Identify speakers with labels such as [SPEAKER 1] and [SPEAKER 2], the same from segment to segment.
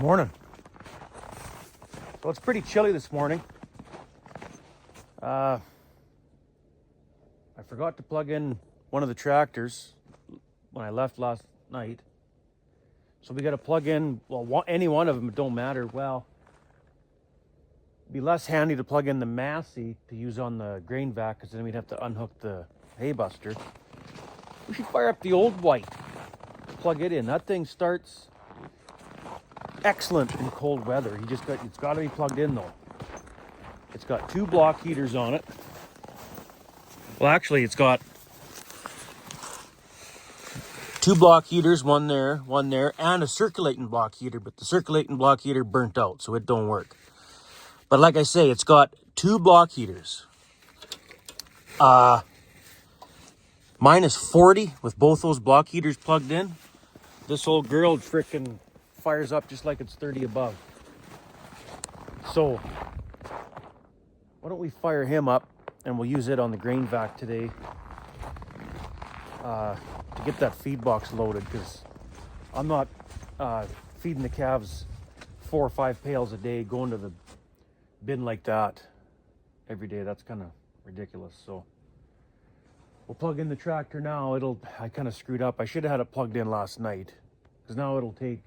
[SPEAKER 1] Morning. Well, it's pretty chilly this morning. I forgot to plug in one of the tractors when I left last night. So we got to plug in, well, any one of them, it don't matter. Well, it'd be less handy to plug in the Massey to use on the grain vac, because then we'd have to unhook the hay buster. We should fire up the old white, plug it in. That thing starts excellent in cold weather. It's got to be plugged in though. It's got 2 block heaters on it. Well, actually, it's got 2 block heaters, one there, and a circulating block heater, but the circulating block heater burnt out, so it don't work. But like I say, it's got 2 block heaters. Mine is 40 with both those block heaters plugged in. This old girl frickin' fires up just like it's 30 above. So, why don't we fire him up and we'll use it on the grain vac today to get that feed box loaded, because I'm not feeding the calves 4 or 5 pails a day, going to the bin like that every day. That's kind of ridiculous. So we'll plug in the tractor now. I kind of screwed up. I should have had it plugged in last night, because now it'll take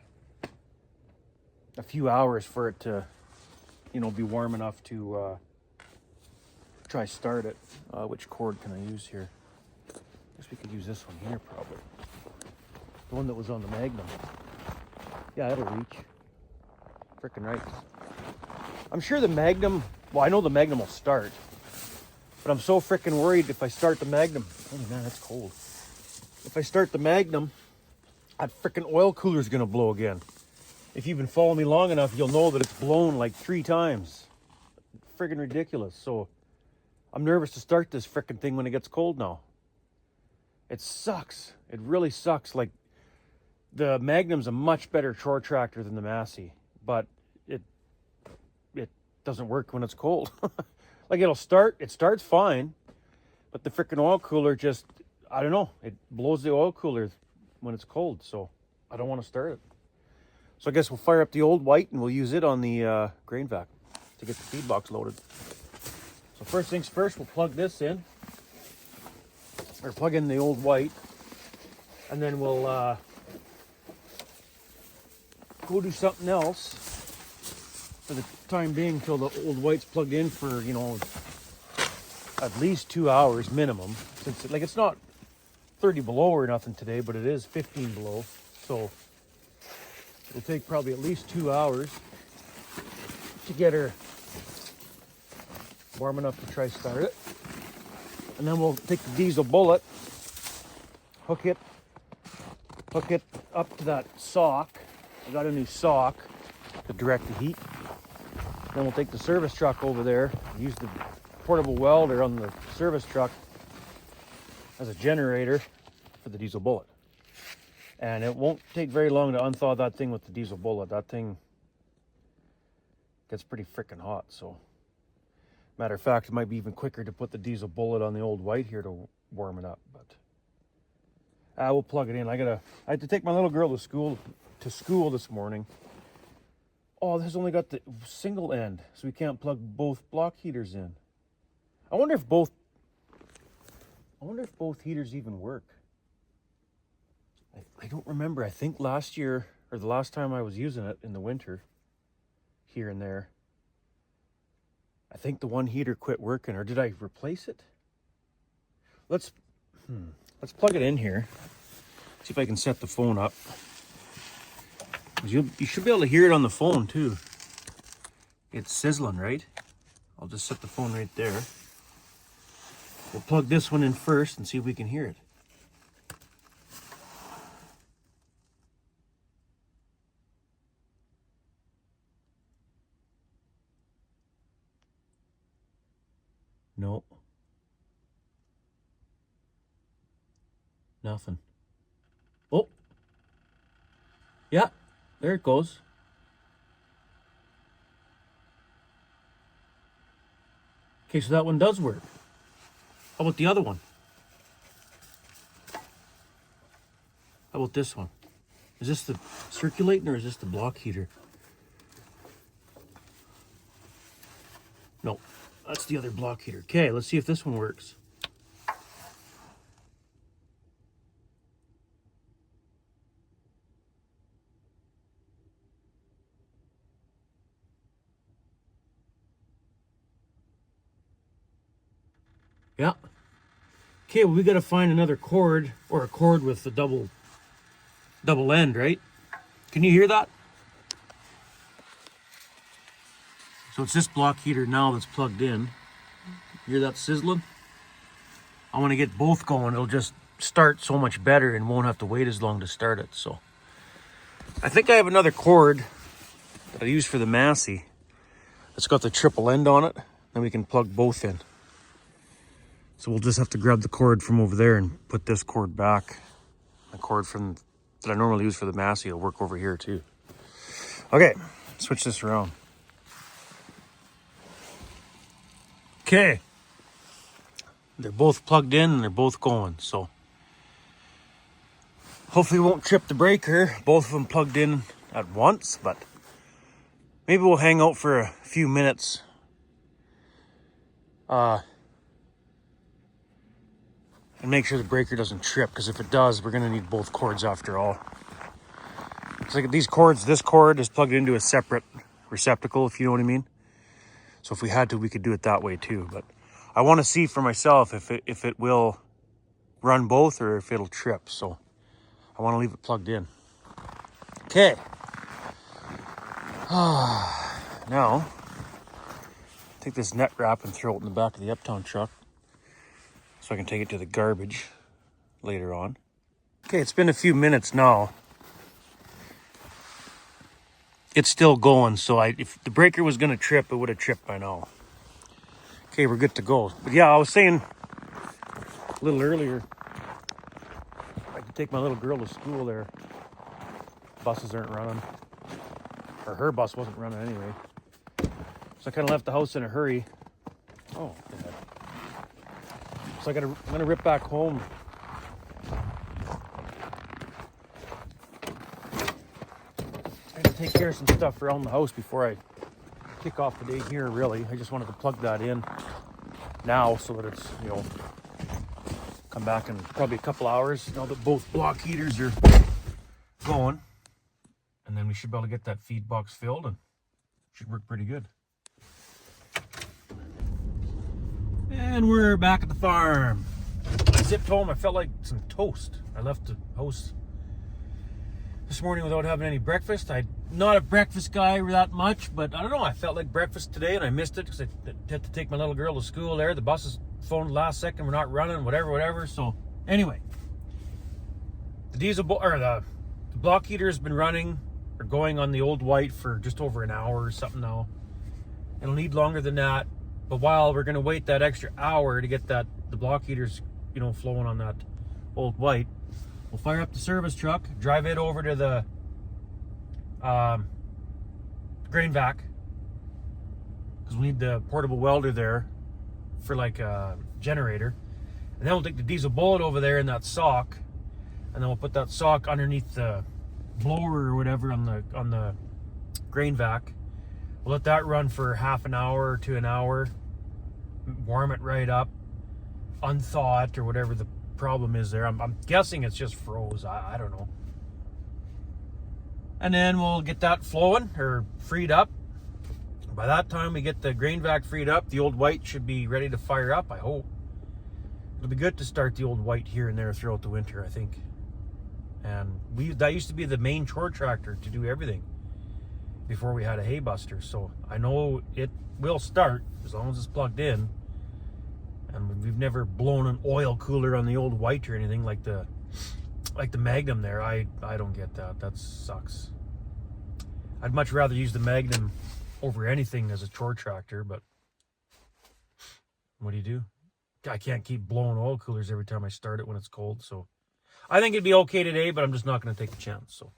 [SPEAKER 1] a few hours for it to, be warm enough to try start it. Which cord can I use here? I guess we could use this one here probably. The one that was on the Magnum. Yeah, it'll reach. Frickin' right. I'm sure the Magnum, I know the Magnum will start, but I'm so frickin' worried if I start the Magnum. Oh man, that's cold. If I start the Magnum, that frickin' oil cooler's gonna blow again. If you've been following me long enough, you'll know that it's blown like 3 times. Friggin' ridiculous. So I'm nervous to start this frickin' thing when it gets cold now. It sucks. It really sucks. Like, the Magnum's a much better chore tractor than the Massey, but it doesn't work when it's cold. Like, it starts fine, but the frickin' oil cooler just, I don't know, it blows the oil cooler when it's cold, so I don't want to start it. So I guess we'll fire up the old white and we'll use it on the grain vac to get the feed box loaded. So first things first, we'll plug this in, or plug in the old white, and then we'll go do something else for the time being until the old white's plugged in for, at least 2 hours minimum. Since it's not 30 below or nothing today, but it is 15 below. So it'll take probably at least 2 hours to get her warm enough to try start it. And then we'll take the diesel bullet, hook it up to that sock. I got a new sock to direct the heat. Then we'll take the service truck over there, use the portable welder on the service truck as a generator for the diesel bullet. And it won't take very long to unthaw that thing with the diesel bullet. That thing gets pretty freaking hot. So, matter of fact, it might be even quicker to put the diesel bullet on the old white here to warm it up. But we'll plug it in. I had to take my little girl to school this morning. Oh, this has only got the single end, so we can't plug both block heaters in. I wonder if both heaters even work. I don't remember. I think last year, or the last time I was using it in the winter, here and there, I think the one heater quit working, or did I replace it? Let's plug it in here. See if I can set the phone up. You should be able to hear it on the phone too. It's sizzling, right? I'll just set the phone right there. We'll plug this one in first and see if we can hear it. No. Nothing. Oh. Yeah, there it goes. Okay, so that one does work. How about the other one? How about this one? Is this the circulating or is this the block heater? No, that's the other block heater. Okay, let's see if this one works. Yeah. Okay, well, we got to find another cord, or a cord with the double end, right? Can you hear that? So it's this block heater now that's plugged in. Hear that sizzling? I want to get both going. It'll just start so much better and won't have to wait as long to start it. So I think I have another cord that I use for the Massey. It's got the triple end on it. Then we can plug both in. So we'll just have to grab the cord from over there and put this cord back. The cord from that I normally use for the Massey will work over here too. Okay, switch this around. Okay. They're both plugged in and they're both going, so hopefully we won't trip the breaker. Both of them plugged in at once, but maybe we'll hang out for a few minutes. And make sure the breaker doesn't trip, because if it does, we're gonna need both cords after all. It's like these cords, this cord is plugged into a separate receptacle, if you know what I mean. So if we had to, we could do it that way too. But I want to see for myself if it will run both or if it'll trip. So I want to leave it plugged in. Okay. Now, take this net wrap and throw it in the back of the Uptown truck so I can take it to the garbage later on. Okay, it's been a few minutes now. It's still going, so if the breaker was going to trip, it would have tripped by now. Okay, we're good to go. But yeah, I was saying a little earlier, I could take my little girl to school there. Buses aren't running. Or her bus wasn't running anyway. So I kind of left the house in a hurry. Oh, God. So I'm going to rip back home. I got to take care of some stuff around the house before I kick off the day here, really. I just wanted to plug that in now so that it's, come back in probably a couple hours now that both block heaters are going. And then we should be able to get that feed box filled and should work pretty good. And we're back at the farm. I zipped home. I felt like some toast. I left the house this morning without having any breakfast. I'm not a breakfast guy that much, but I don't know. I felt like breakfast today and I missed it because I had to take my little girl to school there. The buses phoned last second. We're not running, whatever. So anyway, the block heater has been running or going on the old white for just over an hour or something now. It'll need longer than that. But while we're going to wait that extra hour to get the block heaters, flowing on that old white, we'll fire up the service truck, drive it over to the grain vac, because we need the portable welder there for like a generator. And then we'll take the diesel bullet over there in that sock, and then we'll put that sock underneath the blower or whatever on the grain vac. We'll let that run for half an hour to an hour, warm it right up, unthaw it or whatever the problem is there. I'm guessing it's just froze. I don't know. And then we'll get that flowing or freed up. By that time we get the grain vac freed up, the old white should be ready to fire up, I hope. It'll be good to start the old white here and there throughout the winter, I think. And that used to be the main chore tractor to do everything before we had a hay buster. So I know it will start as long as it's plugged in. And we've never blown an oil cooler on the old white or anything like the Magnum there. I don't get that. That sucks. I'd much rather use the Magnum over anything as a chore tractor, but what do? I can't keep blowing oil coolers every time I start it when it's cold. So I think it'd be okay today, but I'm just not going to take a chance. So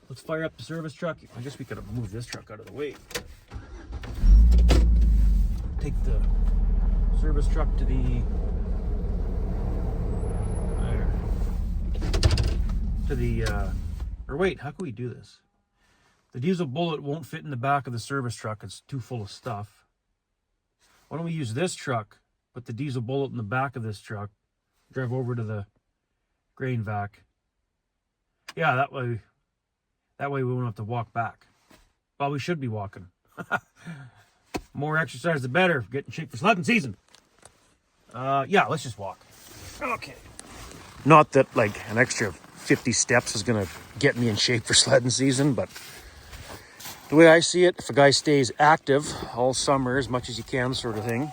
[SPEAKER 1] let's fire up the service truck. I guess we could have moved this truck out of the way. Take the service truck to the or wait, how can we do this? The diesel bullet won't fit in the back of the service truck. It's too full of stuff. Why don't we use this truck, put the diesel bullet in the back of this truck, drive over to the grain vac. Yeah, that way we won't have to walk back. Well, we should be walking. More exercise the better. Get in shape for sledding season. Yeah, let's just walk. Okay. Not that like an extra 50 steps is gonna get me in shape for sledding season, but the way I see it, if a guy stays active all summer as much as he can, sort of thing,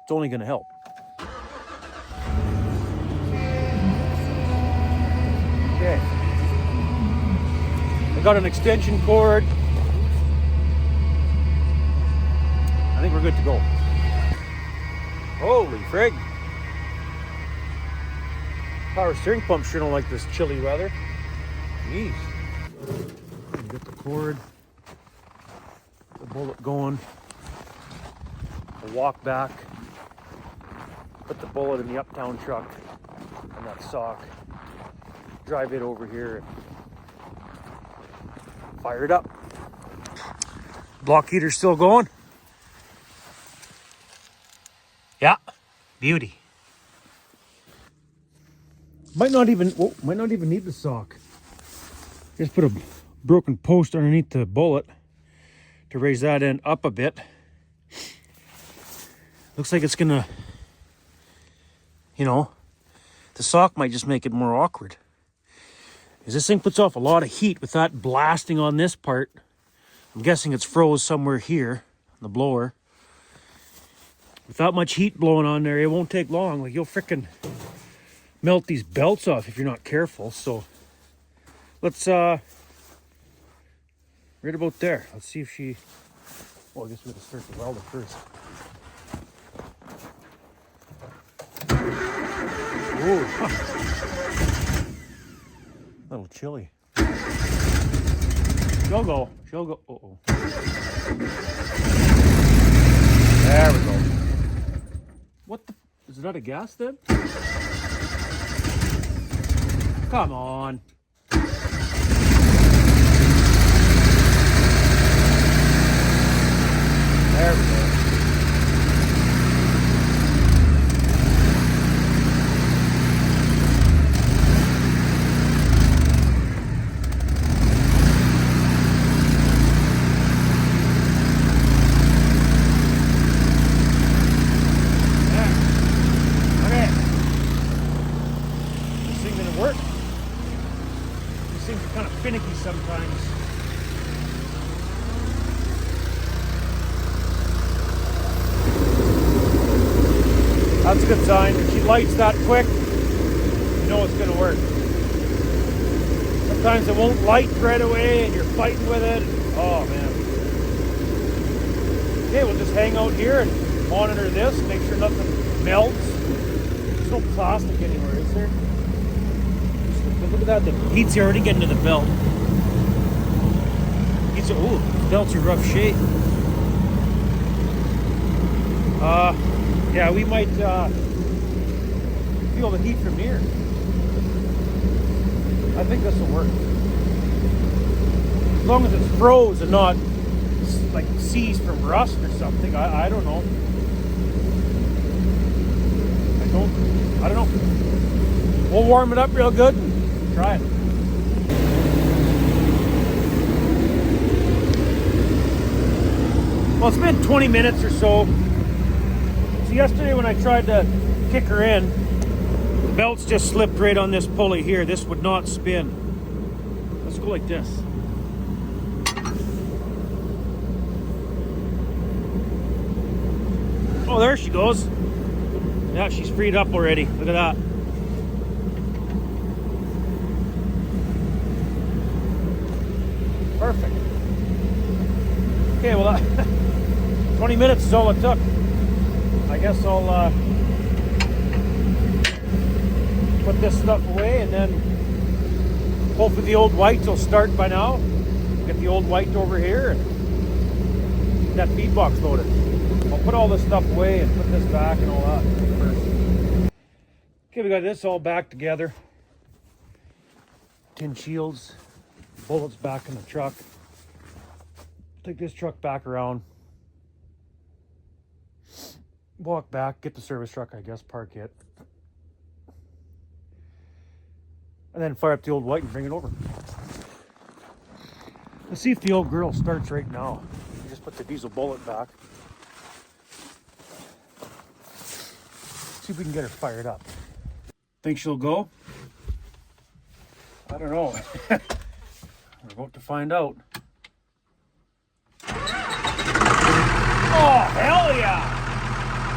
[SPEAKER 1] it's only gonna help. Okay. I got an extension cord. I think we're good to go. Holy frig. Power steering pump sure don't like this chilly weather. Jeez. Get the cord. The bullet going. We'll walk back. Put the bullet in the uptown truck and that sock. Drive it over here and fire it up. Block heater's still going. Yeah, beauty. Might not even need the sock. Just put a broken post underneath the bullet to raise that end up a bit. Looks like it's gonna, the sock might just make it more awkward. Because this thing puts off a lot of heat with that blasting on this part. I'm guessing it's froze somewhere here on the blower. Without much heat blowing on there, it won't take long. Like, you'll frickin' melt these belts off if you're not careful. So let's right about there. Let's see if she, well, I guess we have to start the welder first. Ooh, a little chilly. She'll go. Uh-oh. There we go. What the? Is it out of gas then? Come on. There we go. Finicky sometimes. That's a good sign. If she lights that quick, you know it's going to work. Sometimes it won't light right away and you're fighting with it. Oh man. Okay, we'll just hang out here and monitor this, make sure nothing melts. There's no plastic anywhere, is there? Look at that, the heat's already getting to the belt. Ooh, belt's in rough shape. Yeah, we might feel the heat from here. I think this will work. As long as it's froze and not like seized from rust or something. I don't know. I don't know. We'll warm it up real good and try it. Well, it's been 20 minutes or so. So yesterday when I tried to kick her in, the belts just slipped right on this pulley here. This would not spin. Let's go like this. Oh, there she goes. Yeah, she's freed up already. Look at that. Perfect. Okay, well, 20 minutes is all it took. I guess I'll put this stuff away and then hopefully the old white will start by now. Get the old white over here and get that feed box loaded. I'll put all this stuff away and put this back and all that first. Okay, we got this all back together. Tin shields, bullets back in the truck. Take this truck back around. walk back, get the service truck, I guess, park it, and then fire up the old white and bring it over. Let's see if the old girl starts right now. I just put the diesel bullet back. See if we can get her fired up. Think she'll go? I don't know. We're about to find out. Oh, hell yeah!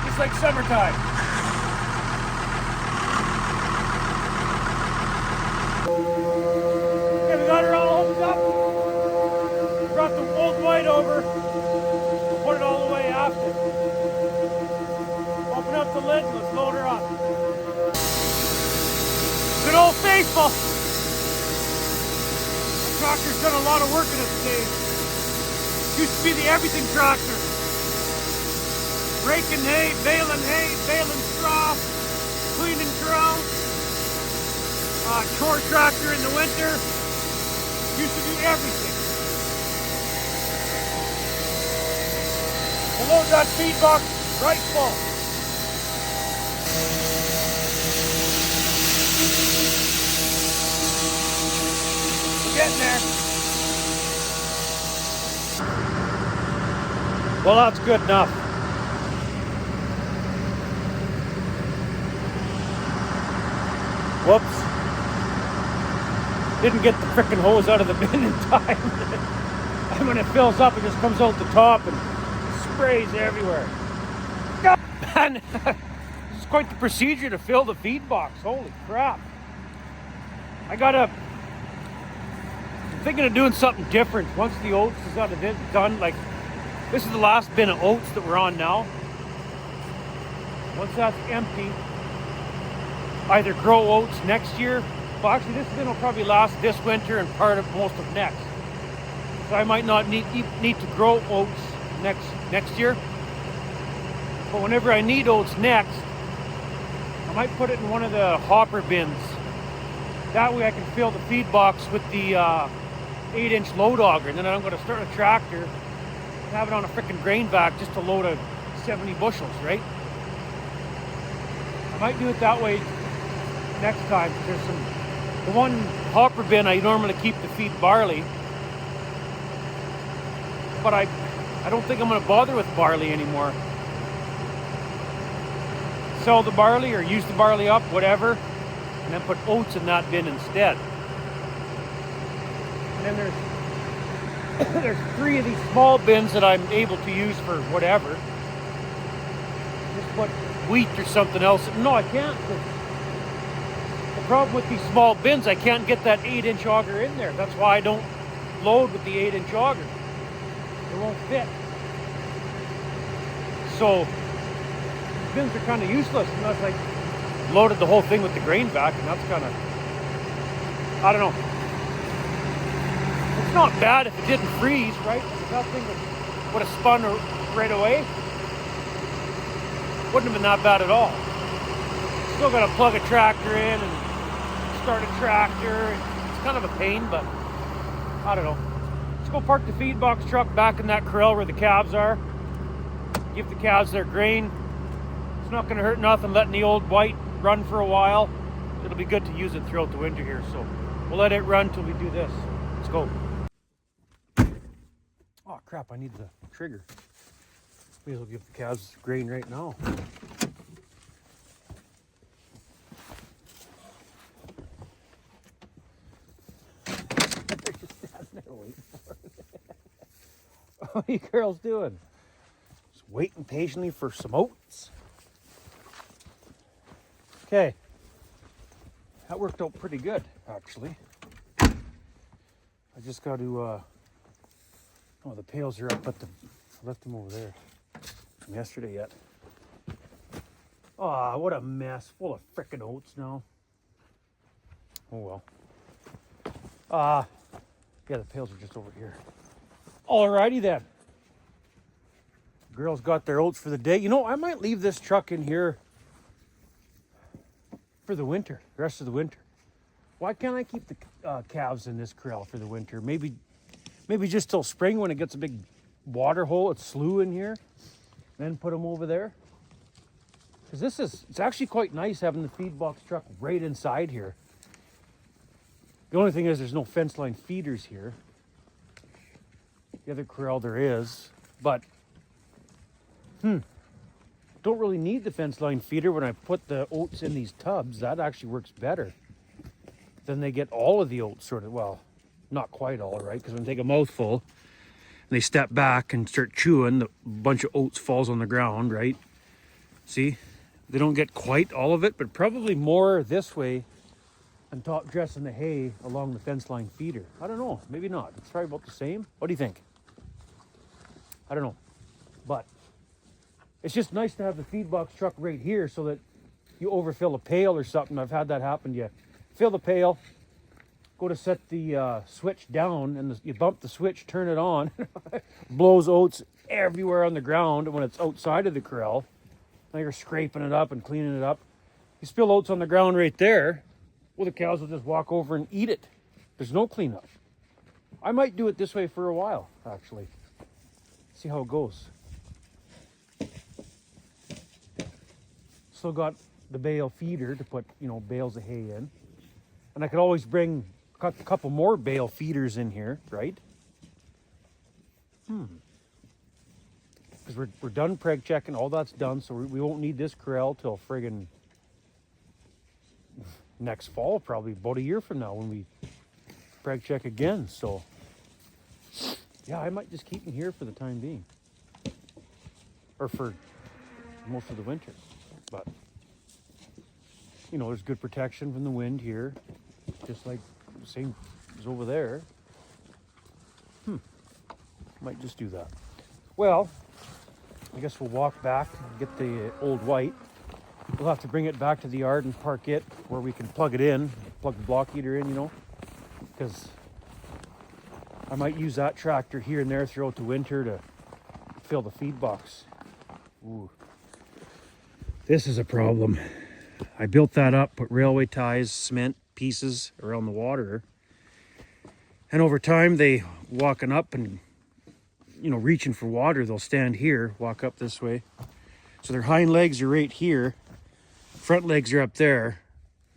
[SPEAKER 1] Just like summertime. Okay, we got her all hooked up. Brought the old white over. Put it all the way after. Open up the lid and let's load her up. Good old faithful. The tractor's done a lot of work in this stage. Used to be the everything tractor. Raking hay, baling straw, cleaning ground. Chore tractor in the winter. Used to do everything. We'll load that feed box right full. We're getting there. Well, that's good enough. Whoops. Didn't get the frickin' hose out of the bin in time. And when it fills up, it just comes out the top and sprays everywhere. Man, this is quite the procedure to fill the feed box. Holy crap. I'm thinking of doing something different once the oats is out of it done. Like, this is the last bin of oats that we're on now. Once that's empty, either grow oats next year. Well, actually, this bin will probably last this winter and part of most of next. So I might not need to grow oats next year. But whenever I need oats next, I might put it in one of the hopper bins. That way I can fill the feed box with the 8-inch load auger. And then I'm going to start a tractor and have it on a freaking grain vac just to load 70 bushels, right? I might do it that way next time. There's the one hopper bin I normally keep to feed barley. But I don't think I'm going to bother with barley anymore. Sell the barley or use the barley up, whatever, and then put oats in that bin instead. And then there's 3 of these small bins that I'm able to use for whatever. Just put wheat or something else. No, I can't. The problem with these small bins, I can't get that 8-inch auger in there. That's why I don't load with the 8-inch auger. It won't fit. So bins are kind of useless unless I loaded the whole thing with the grain vac, and that's kind of, I don't know. It's not bad if it didn't freeze, right? If that thing would have spun right away, wouldn't have been that bad at all. Still got to plug a tractor in and start a tractor. It's kind of a pain, but I don't know. Let's go park the feed box truck back in that corral where the calves are. Give the calves their grain. It's not going to hurt nothing letting the old white run for a while. It'll be good to use it throughout the winter here, so we'll let it run till we do this. Let's go. Oh crap, I need the trigger. Maybe I'll give the calves grain right now. They're just standing there waiting for it. What are you girls doing? Just waiting patiently for some oats. Okay, that worked out pretty good, actually. I just got to, oh, the pails are up, but I left them over there from yesterday yet. Oh, what a mess, full of frickin' oats now. Oh well. Yeah, the pails are just over here. Alrighty then. Girls got their oats for the day. You know, I might leave this truck in here for the winter, the rest of the winter. Why can't I keep the calves in this corral for the winter? Maybe just till spring when it gets a big water hole, it's slough in here. Then put them over there. Because it's actually quite nice having the feed box truck right inside here. The only thing is there's no fence line feeders here. The other corral there is, but don't really need the fence line feeder when I put the oats in these tubs. That actually works better. Then they get all of the oats sort of, well, not quite all, right? Because when they take a mouthful and they step back and start chewing, the bunch of oats falls on the ground, right? See, they don't get quite all of it, but probably more this way and top dressing the hay along the fence line feeder. I don't know, maybe not. It's probably about the same. What do you think? I don't know, but it's just nice to have the feed box truck right here so that you overfill a pail or something. I've had that happen. You fill the pail, go to set the switch down, and you bump the switch, turn it on, blows oats everywhere on the ground. And when it's outside of the corral, now you're scraping it up and cleaning it up. You spill oats on the ground right there, well, the cows will just walk over and eat it. There's no cleanup. I might do it this way for a while, actually. See how it goes. Still got the bale feeder to put, bales of hay in. And I could always bring a couple more bale feeders in here, right? Because we're done preg checking, all that's done, so we won't need this corral till friggin' next fall, probably about a year from now when we preg check again. So yeah, I might just keep them here for the time being, or for most of the winter. But there's good protection from the wind here, just like the same as over there. Might just do that. Well, I guess we'll walk back and get the old white. We'll have to bring it back to the yard and park it where we can plug it in, plug the block heater in, because I might use that tractor here and there throughout the winter to fill the feed box. Ooh. This is a problem. I built that up, put railway ties, cement pieces around the water. And over time, they walking up and, reaching for water, they'll stand here, walk up this way. So their hind legs are right here. Front legs are up there,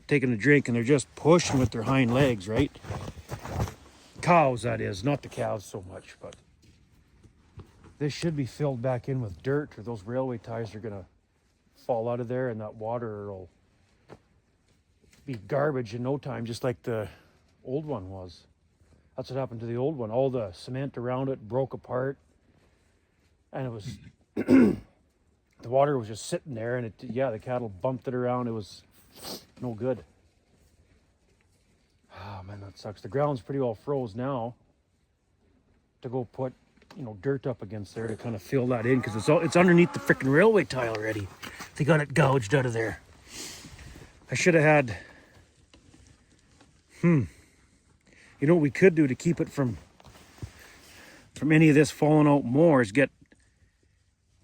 [SPEAKER 1] taking a drink, and they're just pushing with their hind legs, right? Cows, that is, not the calves so much, but this should be filled back in with dirt, or those railway ties are gonna fall out of there, and that water will be garbage in no time, just like the old one was. That's what happened to the old one. All the cement around it broke apart, and it was the water was just sitting there, and the cattle bumped it around. It was no good. Oh man, that sucks. The ground's pretty well froze now. To go put dirt up against there to kind of fill that in, because it's underneath the freaking railway tie already. They got it gouged out of there. I should have had what we could do to keep it from any of this falling out more is get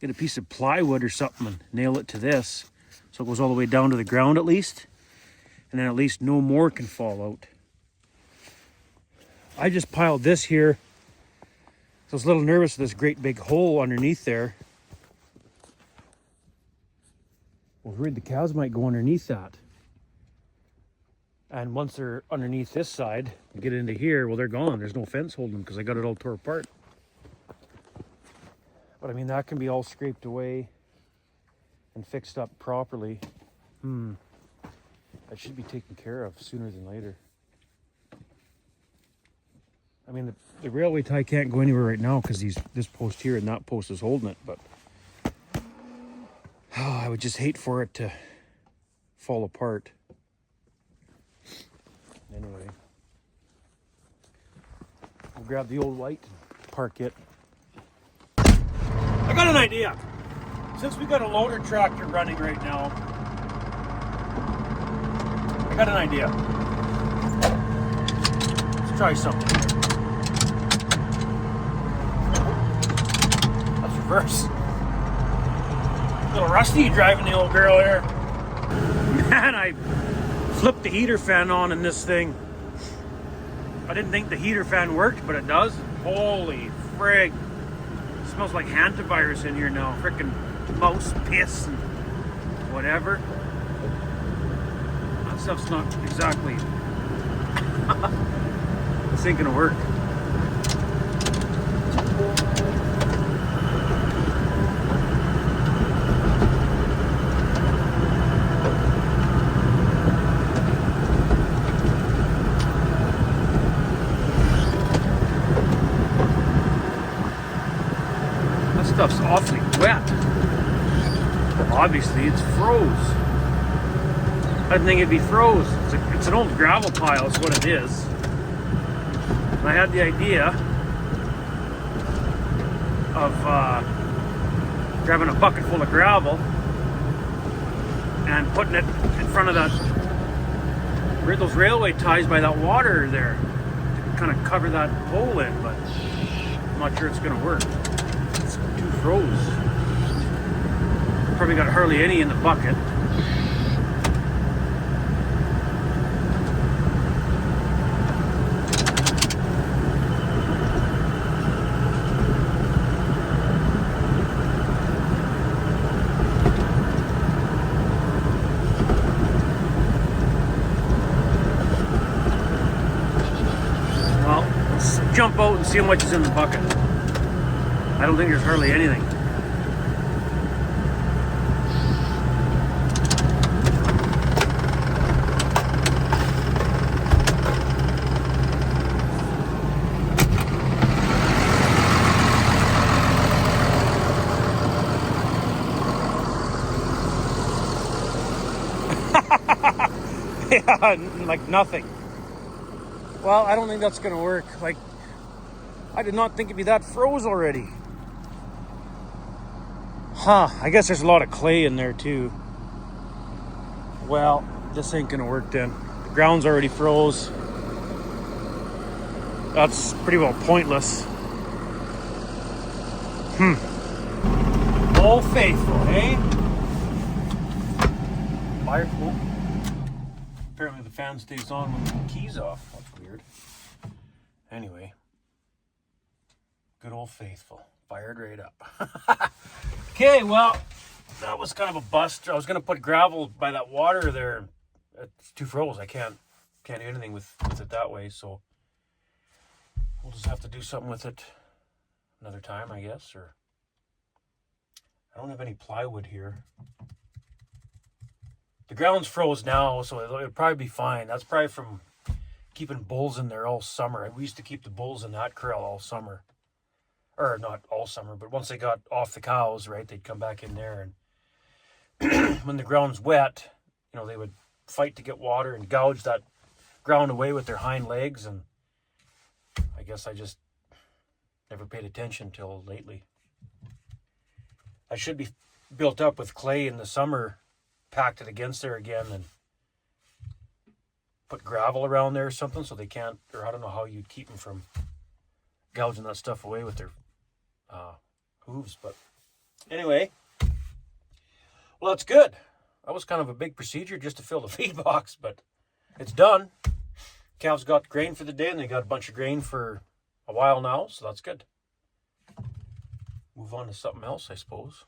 [SPEAKER 1] a piece of plywood or something and nail it to this so it goes all the way down to the ground at least, and then at least no more can fall out. I just piled this here. So I was a little nervous of this great big hole underneath there. I was worried the cows might go underneath that. And once they're underneath this side, get into here, well, they're gone. There's no fence holding them because I got it all tore apart. But I mean, that can be all scraped away and fixed up properly. That should be taken care of sooner than later. I mean, the railway tie can't go anywhere right now because this post here and that post is holding it, but I would just hate for it to fall apart. Anyway, we'll grab the old white and park it. I got an idea. Since we got a loader tractor running right now, I got an idea. Let's try something. Let's reverse. A little rusty driving the old girl here. Man, I flipped the heater fan on in this thing. I didn't think the heater fan worked, but it does. Holy frig. It smells like hantavirus in here now. Frickin' mouse piss and whatever. That stuff's not exactly. This ain't gonna work. That stuff's awfully wet. Obviously, it's froze. I didn't think it'd be froze. It's an old gravel pile, is what it is. And I had the idea of grabbing a bucket full of gravel and putting it in front of those railway ties by that water there to kind of cover that hole in, but I'm not sure it's going to work. It's too froze. Probably got hardly any in the bucket. Well, let's jump out and see how much is in the bucket. I don't think there's hardly anything. Yeah, like nothing. Well, I don't think that's gonna work. Like, I did not think it'd be that froze already. Huh, I guess there's a lot of clay in there too. Well, this ain't gonna work then. The ground's already froze. That's pretty well pointless. All faithful, eh? Fire. Oh. Apparently the fan stays on with the keys off. That's weird. Anyway. Good old faithful. Fired right up. Okay, well, that was kind of a bust. I was going to put gravel by that water there. It's too froze. I can't do anything with it that way, so we'll just have to do something with it another time, I guess. Or I don't have any plywood here. The ground's froze now, so it'll probably be fine. That's probably from keeping bulls in there all summer. We used to keep the bulls in that corral all summer. Or not all summer, but once they got off the cows, right, they'd come back in there. And when the ground's wet, they would fight to get water and gouge that ground away with their hind legs. And I guess I just never paid attention till lately. I should be built up with clay in the summer, packed it against there again, and put gravel around there or something so they can't, or I don't know how you'd keep them from gouging that stuff away with their hooves. But anyway, well, that's good. That was kind of a big procedure just to fill the feed box, but it's done. Calves got grain for the day, and they got a bunch of grain for a while now, so that's good. Move on to something else, I suppose.